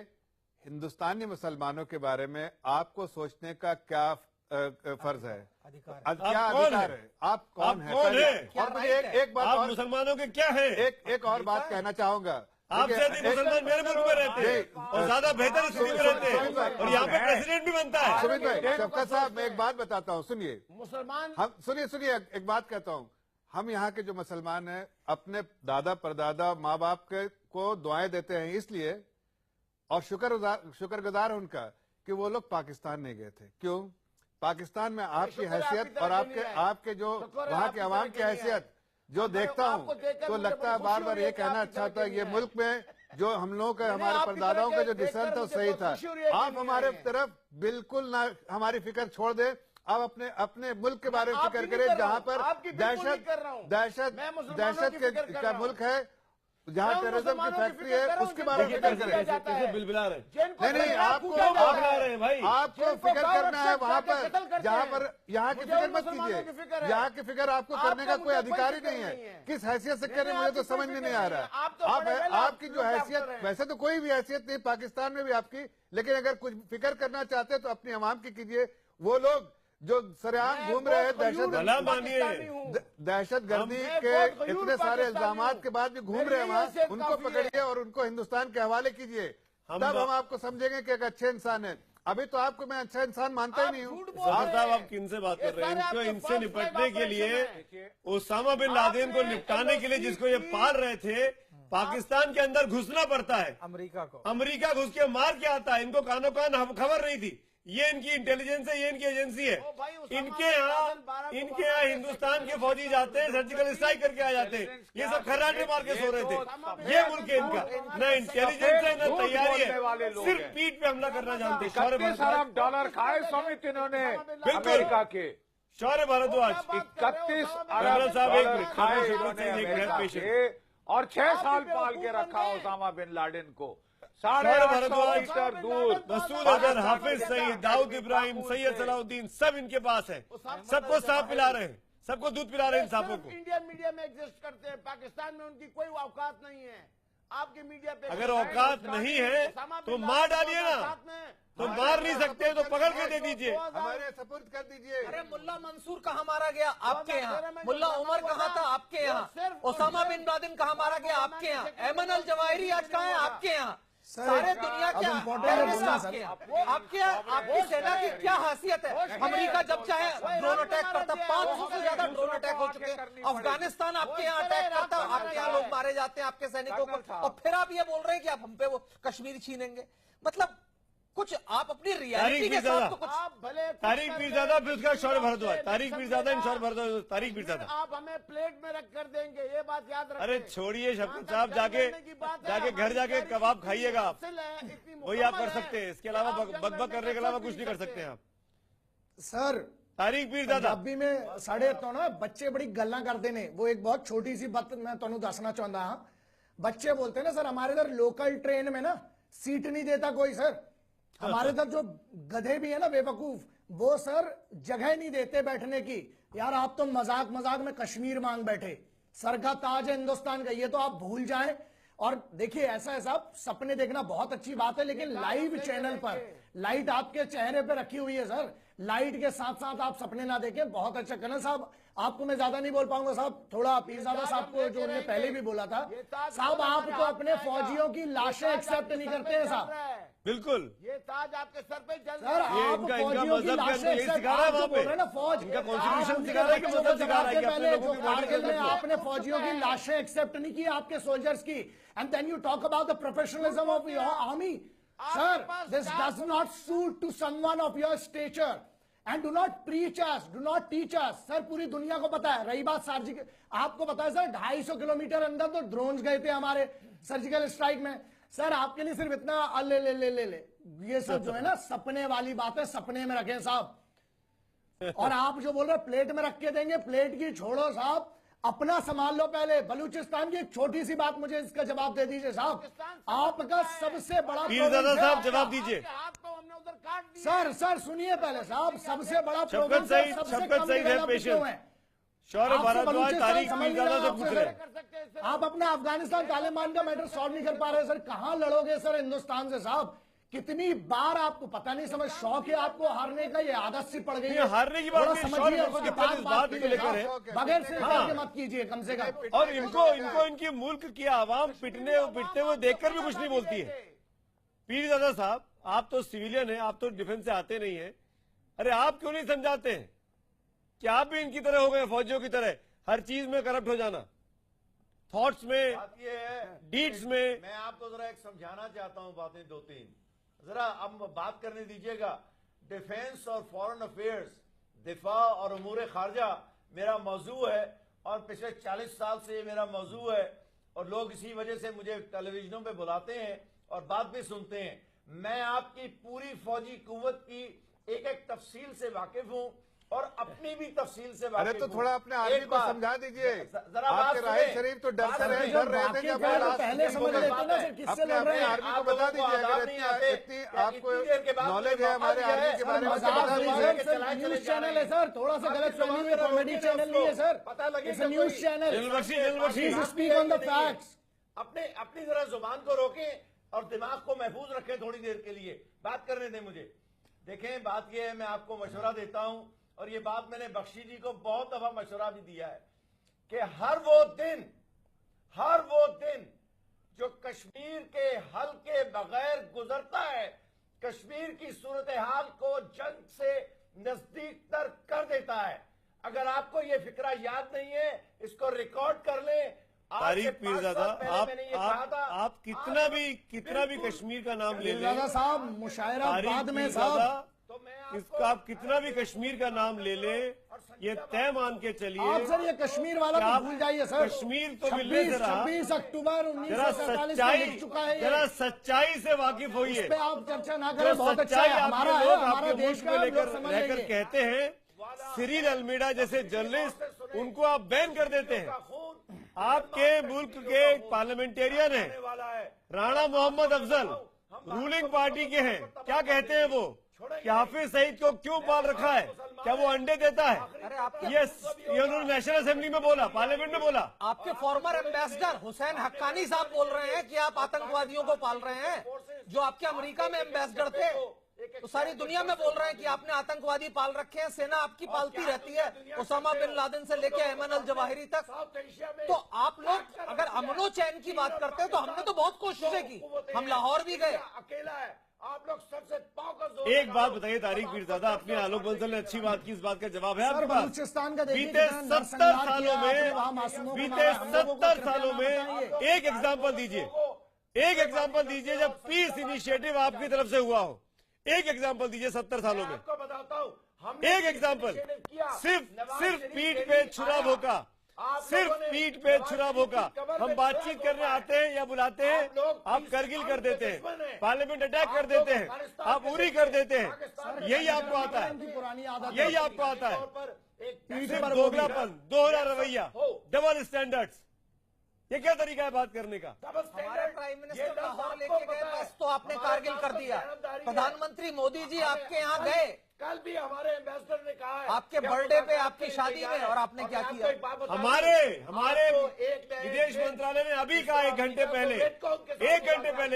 हिंदुस्तानी मुसलमानों के बारे में आपको सोचने का क्या फर्ज है? क्या अधिकार है? आप कौन है? और मुझे एक बात, आप मुसलमानों के क्या है? एक और बात कहना चाहूंगा। आपसे अधिक मुसलमान मेरे मुल्क में रहते हैं और ज्यादा बेहतर स्थिति में रहते हैं और यहाँ पे प्रेसिडेंट भी बनता है। सुमित भाई, शफकत साहब, मैं एक बात बताता हूँ, सुनिए। मुसलमान, हम सुनिए, एक बात कहता हूँ। हम यहाँ के जो मुसलमान हैं अपने दादा परदादा माँ बाप को दुआएं देते हैं इसलिए, और शुक्रगुजार है उनका कि वो लोग पाकिस्तान नहीं गए थे। क्यों? पाकिस्तान में आपकी हैसियत और आपके जो वहाँ के अवाम की हैसियत जो देखता हूँ तो लगता है बार बार ये कहना अच्छा होता है, ये मुल्क में जो हम लोगों का, हमारे परदादाओं का जो डिसीजन था सही था। आप हमारे तरफ बिल्कुल ना हमारी फिक्र छोड़ दे, आप अपने मुल्क के बारे में फिक्र करें जहाँ पर दहशत का मुल्क है, जहाँ टेररिज्म की फैक्ट्री है, उसके बारे में फिक्र करें। बिलबिला रहे नहीं, आपको फिक्र करना है वहाँ पर जहाँ पर, यहाँ की फिक्र मत कीजिए। यहाँ की फिक्र आपको करने का कोई अधिकार ही नहीं है। किस हैसियत से करें मुझे तो समझ में नहीं आ रहा। आपकी जो हैसियत, वैसे तो कोई भी हैसियत नहीं पाकिस्तान में भी आपकी, लेकिन अगर कुछ फिक्र करना चाहते हैं तो अपनी अवाम की कीजिए। वो लोग जो सरेआम घूम रहे हैं दहशतगर्दी के इतने सारे इल्जामात के बाद भी घूम रहे हैं वहाँ, उनको पकड़िए और उनको हिंदुस्तान के हवाले कीजिए, तब हम आपको समझेंगे कि एक अच्छे इंसान है। अभी तो आपको मैं अच्छा इंसान मानता ही नहीं हूँ। साहब, आप किन से बात कर रहे हैं? इनको इनसे निपटने के लिए, ओसामा बिन लादेन को निपटाने के लिए जिसको ये पाल रहे थे, पाकिस्तान के अंदर घुसना पड़ता है। अमेरिका घुस के मार के आता है। इनको कानों कान खबर नहीं थी। ये इनकी इंटेलिजेंस है, ये इनकी एजेंसी है। इनके यहाँ हिंदुस्तान के फौजी जाते हैं, सर्जिकल स्ट्राइक करके आ जाते हैं। ये सब खर्राटे मार के सो रहे थे। ये मुल्क है इनका, न इंटेलिजेंस है न तैयारी है, सिर्फ पीठ पे हमला करना जानते हैं। $31 अरब खाए समित इन्होंने अमेरिका के। शौर्य भारद्वाज, 31 अरब खाए और 6 साल पाल के रखा ओसामा बिन लादेन को। 850 मीटर दूर मसूद अजहर, हाफिज सईद, दाऊद इब्राहिम, सैयद सलाउद्दीन, सब इनके पास है। सबको सांप पिला रहे हैं, सबको दूध पिला रहे हैं इन सांपों को। इंडियन मीडिया में एग्जिस्ट करते हैं, पाकिस्तान में उनकी कोई औकात नहीं है। आपके मीडिया पे अगर औकात नहीं है तो मार डालिए ना, तो मार नहीं सकते तो पकड़ के दे दीजिए, हमारे सपुर्द कर दीजिए। अरे मुल्ला मंसूर कहाँ मारा गया? आपके यहाँ। मुल्ला उमर कहाँ था? आपके यहाँ। ओसामा बिन लादेन कहाँ मारा गया? आपके यहाँ। ऐमन अल जवाहिरी आज कहाँ है? आपके यहाँ। सारे दुनिया के आपकी सेना की क्या हैसियत है? अमेरिका जब चाहे ड्रोन अटैक करता, 500 से ज्यादा ड्रोन अटैक हो चुके हैं। अफगानिस्तान आपके यहाँ अटैक करता, आपके यहाँ लोग मारे जाते हैं आपके सैनिकों को, और फिर आप ये बोल रहे हैं कि आप हम पे वो कश्मीर छीनेंगे। मतलब कुछ आप अपनी रियलिटी के साथ तो कुछ। तारिक पीरजादा, फिर उसका शौर्य भारद्वाज, तारिक पीरजादा, शौर्य भारद्वाज, तारिक पीरजादा। आप हमें प्लेट में रख कर देंगे, ये बात याद रखें। अरे छोड़िए शफकत साहब, जाके घर जाके कबाब खाइएगा आप, वही आप कर सकते हैं। इसके अलावा बकबक करने के अलावा कुछ नहीं कर सकते आप। सर तारिक पीरजादा पंजाबी में साढ़े तो ना बच्चे बड़ी गल्ला करते ने, वो एक बहुत छोटी सी बात मैं तुहानू दसना चाहता हाँ। बच्चे बोलते हैं ना सर, हमारे इधर लोकल ट्रेन में ना सीट नहीं देता कोई सर। हमारे इधर जो गधे भी है ना बेवकूफ, वो सर जगह नहीं देते बैठने की। यार आप तो मजाक मजाक में कश्मीर मांग बैठे, सर का ताज है हिंदुस्तान का, ये तो आप भूल जाएं। और देखिए ऐसा है साहब, सपने देखना बहुत अच्छी बात है, लेकिन लाइव चैनल पर लाइट आपके चेहरे पे रखी हुई है सर, लाइट के साथ साथ आप सपने ना देखें। बहुत अच्छा कर्नल साहब, आपको मैं ज्यादा नहीं बोल पाऊंगा साहब, थोड़ा पीरजादा साहब को जो उन्होंने पहले भी बोला था साहब, आप तो अपने फौजियों की लाशें एक्सेप्ट नहीं करते हैं साहब। बिल्कुल, ये ताज आपके सर पे जल सर, आप फौजियों की लाशें एक्सेप्ट बोल रहे हैं ना, फौज इनका कॉन्स्टिट्यूशन सिखा रहा है कि मजहब सिखा रहा है कि अपने लोगों की कारगिल में आपने फौजियों की लाशें एक्सेप्ट नहीं की आपके सोल्जर्स की, and then you talk about the professionalism of your army. Sir, this does not suit to someone of your stature and do not preach us, do not teach us. Sir पूरी दुनिया को पता है। रही बात सर्जिकल, आपको पता है सर 250 किलोमीटर अंदर तो ड्रोन्स गए थे हमारे सर्जिकल स्ट्राइक में, सर आपके लिए सिर्फ इतना ले ले ले ले ले ये सब जो है ना सपने वाली बात है, सपने में रखें साहब। और आप जो बोल रहे हैं प्लेट में रख के देंगे, प्लेट की छोड़ो साहब, अपना संभाल लो पहले। बलूचिस्तान की एक छोटी सी बात मुझे इसका जवाब दे दीजिए साहब। आपका सबसे बड़ा पीरजादा साहब जवाब दीजिए। सर सुनिए पहले साहब, सबसे बड़ा शफकत सईद है पेशेंट। शौर्य भारद्वाज तारिक पीरजादा से पूछ रहे हैं। आप अपना अफगानिस्तान तालिबान का मैटर सॉल्व नहीं कर पा रहे सर, कहां लड़ोगे सर हिंदुस्तान से साहब? कितनी बार आपको पता नहीं समझ, शौक है आपको हारने का, ये आदत सी पड़ गई है। हारने की बात नहीं, शौर्य को दिक्कत इस बात को लेकर है, बगैर से मत कीजिए कम से कम। और इनको इनकी मुल्क की आवाम पिटते हुए देखकर भी कुछ नहीं बोलती है। पीरजादा साहब आप तो सिविलियन है, आप तो डिफेंस से आते नहीं है, अरे आप क्यों नहीं समझाते हैं कि आप भी इनकी तरह हो गए, फौजियों की तरह हर चीज में करप्ट हो जाना, थॉट्स में, डीड्स में। मैं आपको जरा एक समझाना चाहता हूं बातें दो तीन, जरा अब बात करने दीजिएगा। डिफेंस और फॉरेन अफेयर्स, दिफा और उमूर खारजा मेरा मौजू है और पिछले 40 साल से ये मेरा मौजू है और लोग इसी वजह से मुझे टेलीविजनों पे बुलाते हैं और बात भी सुनते हैं। मैं आपकी पूरी फौजी कुव्वत की एक एक तफसील से वाकिफ हूं और अपनी भी तफसील से वाकिफ। अरे तो थोड़ा अपने आर्मी को समझा दीजिए। जरा आपके राहिल शरीफ तो डरते रहे, डर रहे थे जब पहले समझ लेते ना सर किससे लड़ रहे हैं। आर्मी को बता दीजिए, अगर इतनी आपको नॉलेज है हमारे आर्मी के बारे में बता दीजिए। न्यूज चैनल है सर, थोड़ा सा गलत फहमी है, कॉमेडी चैनल नहीं है सर, पता लगे news channel. Speak on the facts. अपनी जरा जुबान को रोकें और दिमाग को महफूज रखें थोड़ी देर के लिए, बात करने दें मुझे। देखें बात यह है, मैं आपको मशवरा देता हूं और ये बात मैंने बख्शी जी को बहुत दफा मशवरा भी दिया है कि हर वो दिन जो कश्मीर के हल के बगैर गुजरता है, कश्मीर की सूरत हाल को जंग से नजदीक तर कर देता है। अगर आपको ये फिक्रा याद नहीं है, इसको रिकॉर्ड कर लें। तारिक पीरजादा आप कितना भी कश्मीर का नाम ले लें साहब, मुशायरा बाद में साहब, इसका आप कितना भी कश्मीर का नाम ले ले, ये तय मान के चलिए आप सर ये कश्मीर वाला तो भूल जाइए सर। कश्मीर तो मिलने से रहा, 26 अक्टूबर 1947 में लिख चुका है, जरा सच्चाई से वाकिफ होइए। इस पे आप चर्चा ना करें, बहुत अच्छा है, हमारा देश का रहकर कहते हैं। सिरिल अल्मीडा जैसे जर्नलिस्ट, उनको आप बैन कर देते हैं। आपके मुल्क के पार्लियामेंटेरियन हैं राणा मोहम्मद अफजल, रूलिंग पार्टी के हैं, क्या कहते हैं वो कि हाफिज सईद को क्यों पाल रखा है, क्या वो अंडे देता है? ये उन्होंने नेशनल असेंबली में बोला, पार्लियामेंट में बोला। आपके फॉर्मर एम्बेसडर हुसैन हक्कानी साहब बोल रहे हैं कि आप आतंकवादियों को पाल रहे हैं, जो आपके अमेरिका में एम्बेसडर थे तो सारी दुनिया में बोल रहे हैं कि आपने आतंकवादी पाल रखे हैं, सेना आपकी पालती रहती है, उसामा बिन लादेन से लेके अयमन अल जवाहिरी तक। तो आप लोग अगर अमनो चैन की बात करते हैं तो हमने तो बहुत कोशिशें की, हम लाहौर भी गए। अकेला है आप लोग सबसे। एक बात बताइए तारिक पीरजादा, अपने आलोक बंसल ने अच्छी बात की, इस बात का जवाब है आपके पास? बलूचिस्तान का बीते 70 सालों में एक एग्जाम्पल दीजिए, एक एग्जाम्पल दीजिए जब पीस इनिशिएटिव आपकी तरफ से हुआ हो। एक एग्जाम्पल दीजिए 70 सालों में, आपको बताता हूं, एक एग्जाम्पल। सिर्फ पीठ पे छुरा भोंका, सिर्फ पीठ पे छुरा भोंका। हम बातचीत करने आते हैं या बुलाते हैं, आप करगिल कर देते हैं, पार्लियामेंट अटैक कर देते हैं, आप उरी कर देते हैं। यही आपको आता है, यही आपको आता है। सिर्फ दोगलापन, दोहरा रवैया, डबल स्टैंडर्ड्स, ये क्या तरीका है बात करने का? हमारे प्राइम मिनिस्टर लाहौर लेके गए बस तो आपने कारगिल कर दिया। प्रधानमंत्री मोदी जी आपके यहाँ गए, कल भी हमारे एम्बेसडर ने कहा है आपके बर्थडे पे, आपकी शादी में, और आपने क्या किया? हमारे विदेश मंत्रालय ने अभी कहा 1 घंटे पहले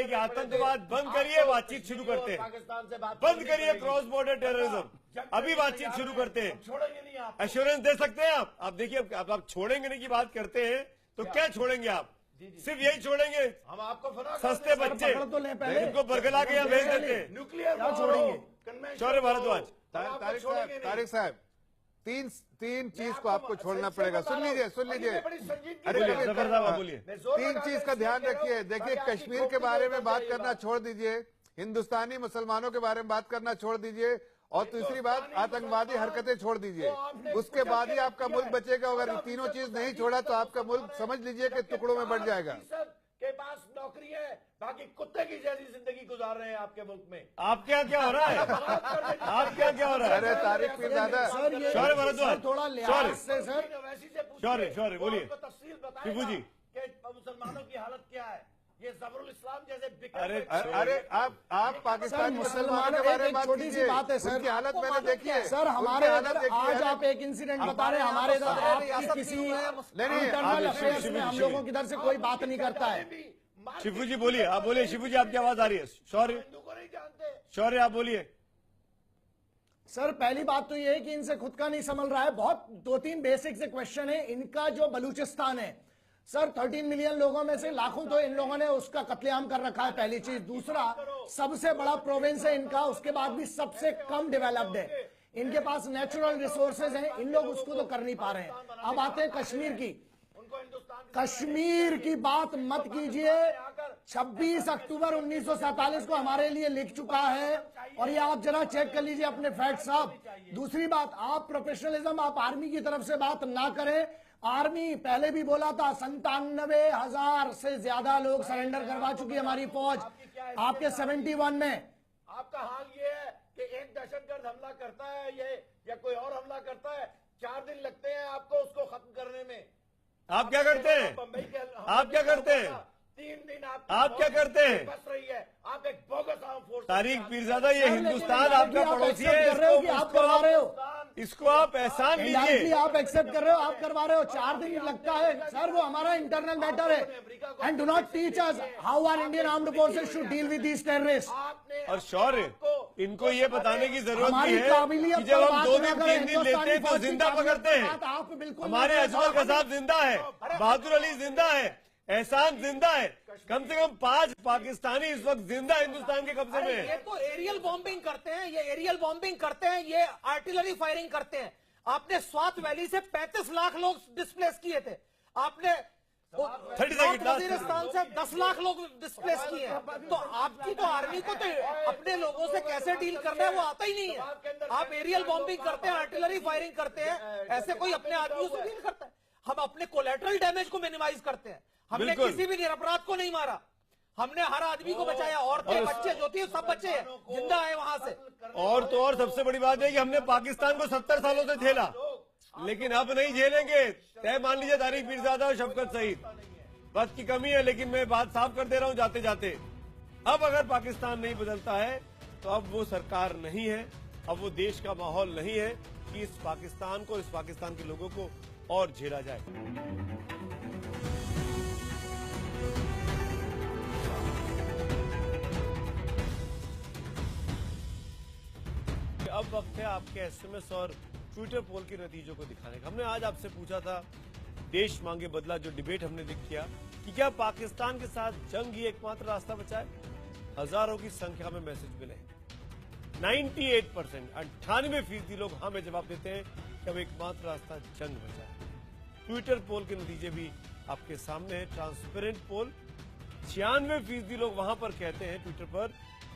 कि आतंकवाद बंद करिए, बातचीत शुरू करते हैं, बंद करिए क्रॉस बॉर्डर टेररिज्म, अभी बातचीत शुरू करते हैं। एश्योरेंस दे सकते हैं आप देखिए, आप छोड़ेंगे नहीं की बात करते हैं तो क्या छोड़ेंगे आप? सिर्फ यही छोड़ेंगे? हम आपको सस्ते बच्चे इनको बरगला के यहाँ भेज देते हैं, न्यूक्लियर छोड़ेंगे। शौर्य भारद्वाज, तारिक साहब, तीन चीज को आपको छोड़ना पड़ेगा। सुन लीजिए बोलिए। 3 चीज का ध्यान रखिए। देखिए, कश्मीर के बारे में बात करना छोड़ दीजिए, हिंदुस्तानी मुसलमानों के बारे में बात करना छोड़ दीजिए, और तीसरी बात आतंकवादी हरकतें छोड़ दीजिए। उसके बाद ही आपका मुल्क बचेगा। अगर तीनों चीज नहीं छोड़ा तो आपका मुल्क समझ लीजिए कि टुकड़ों में बढ़ जाएगा। के पास नौकरी है, बाकी कुत्ते की जैसी जिंदगी गुजार रहे हैं आपके मुल्क में। आप क्या हो रहा है? आप क्या हो रहा है? अरे तारिक पीरजादा, शौर्य भारद्वाज, थोड़ा लिहाज से सर, शौर्य बोलिए। तफसील शिबू जी, कि मुसलमानों की हालत क्या है। ये जबरुल इस्लाम जैसे अरे आप पाकिस्तान मुसलमानों के बारे में बात छोटी सी बात है सर, उनकी हालत मैंने देखी है सर। हमारे आज आप एक इंसिडेंट बता रहे हैं, हमारे इधर किसी इंटरनल अफेयर्स में हम लोगों की इधर से कोई बात नहीं करता है। शिबू जी बोलिए, आप बोलिए। शिबू जी आपकी आवाज आ रही है। शौर्य आप बोलिए। सर पहली बात तो ये है कि इनसे खुद का नहीं संभल रहा है। बहुत 2-3 बेसिक से क्वेश्चन है। इनका जो बलूचिस्तान है सर, 13 मिलियन लोगों में से लाखों तो इन लोगों ने उसका कत्लेआम कर रखा है, पहली चीज। दूसरा, सबसे बड़ा प्रोविंस है इनका, उसके बाद भी सबसे कम डेवलप्ड है। इनके पास नेचुरल रिसोर्सेज हैं, इन लोग उसको तो कर नहीं पा रहे हैं। अब आते हैं कश्मीर की। कश्मीर की बात मत कीजिए। 26 अक्टूबर 1947 को हमारे लिए लिख चुका है, और ये आप जरा चेक कर लीजिए अपने फैक्ट साहब। दूसरी बात, आप प्रोफेशनलिज्म, आप आर्मी की तरफ से बात ना करें। आर्मी पहले भी बोला था 97,000 से ज्यादा लोग सरेंडर करवा चुकी है हमारी फौज आपके 71 में। आपका हाल ये है कि एक दहशतगर्द हमला करता है ये या कोई और हमला करता है, 4 दिन लगते हैं आपको उसको खत्म करने में। आप क्या करते हैं? आप क्या करते हैं? 3 दिन आप क्या करते हैं? बस रही है। आप एक bogus arm force. Tariq Peerzada, ये हिंदुस्तान आपका पड़ोसी है, इसको आप एहसान कीजिए। आप एक्सेप्ट कर रहे हो, आप करवा रहे हो। 4 दिन लगता है सर, वो हमारा इंटरनल मैटर है। And do not teach us how our Indian armed forces should deal with these terrorist. और शौर्य, इनको ये बताने की जरूरत नहीं है कि जब हम 2 दिन 3 दिन लेते हैं तो जिंदा पकड़ते हैं। हमारे अजमल कसाब जिंदा है, बहादुर अली जिंदा है, एहसान जिंदा है। कम से कम 5 पाकिस्तानी इस वक्त जिंदा हिंदुस्तान के कब्जे में है। ये तो एरियल बॉम्बिंग करते हैं, ये एरियल बॉम्बिंग करते हैं, ये आर्टिलरी फायरिंग करते हैं। आपने स्वात वैली से 35 लाख लोग डिस्प्लेस किए थे। आपने वजीरिस्तान से 10 लाख लोग डिस्प्लेस किए हैं। तो आपकी तो आर्मी को तो अपने लोगों से कैसे डील करना है वो आता ही नहीं है। आप एरियल बॉम्बिंग करते हैं, आर्टिलरी फायरिंग करते हैं, ऐसे कोई अपने आदमियों से डील करता है? हम अपने कोलैटरल डैमेज को मिनिमाइज करते हैं। हमने किसी भी निरपराध को नहीं मारा, हमने हर आदमी को बचाया। औरतें, बच्चे जो थी सब बच्चे जिंदा है वहां से। और तो और सबसे बड़ी बात है कि हमने पाकिस्तान को 70 सालों से झेला, लेकिन अब नहीं झेलेंगे। तय मान लीजिए तारिक पीरजादा और शफकत सईद। वक्त की कमी है, लेकिन मैं बात साफ कर दे रहा हूं जाते जाते। अब अगर पाकिस्तान नहीं बदलता है तो अब वो सरकार नहीं है, अब वो देश का माहौल नहीं है कि इस पाकिस्तान को, इस पाकिस्तान के लोगों को और झेला जाए। अब वक्त है आपके एसएमएस और ट्विटर पोल के नतीजों को दिखाने का। हमने आज आपसे पूछा था, देश मांगे बदला, जो डिबेट हमने किया कि क्या पाकिस्तान के साथ जंग ही एकमात्र रास्ता बचा है। हजारों की संख्या में मैसेज मिले। 98%, 98% लोग हाँ में जवाब देते हैं कि अब एकमात्र रास्ता जंग बचा है। ट्विटर पोल के नतीजे भी आपके सामने है, ट्रांसपेरेंट पोल। 96% लोग वहां पर कहते हैं ट्विटर पर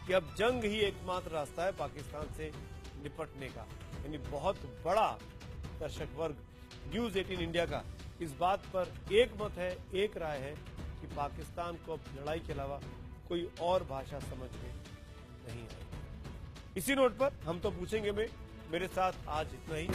कि अब जंग ही एकमात्र रास्ता है पाकिस्तान से निपटने का। यानी बहुत बड़ा दर्शक वर्ग न्यूज 18 इंडिया का इस बात पर एक मत है, एक राय है कि पाकिस्तान को अब लड़ाई के अलावा कोई और भाषा समझ में नहीं आएगी। इसी नोट पर हम तो पूछेंगे में मेरे साथ आज इतना ही।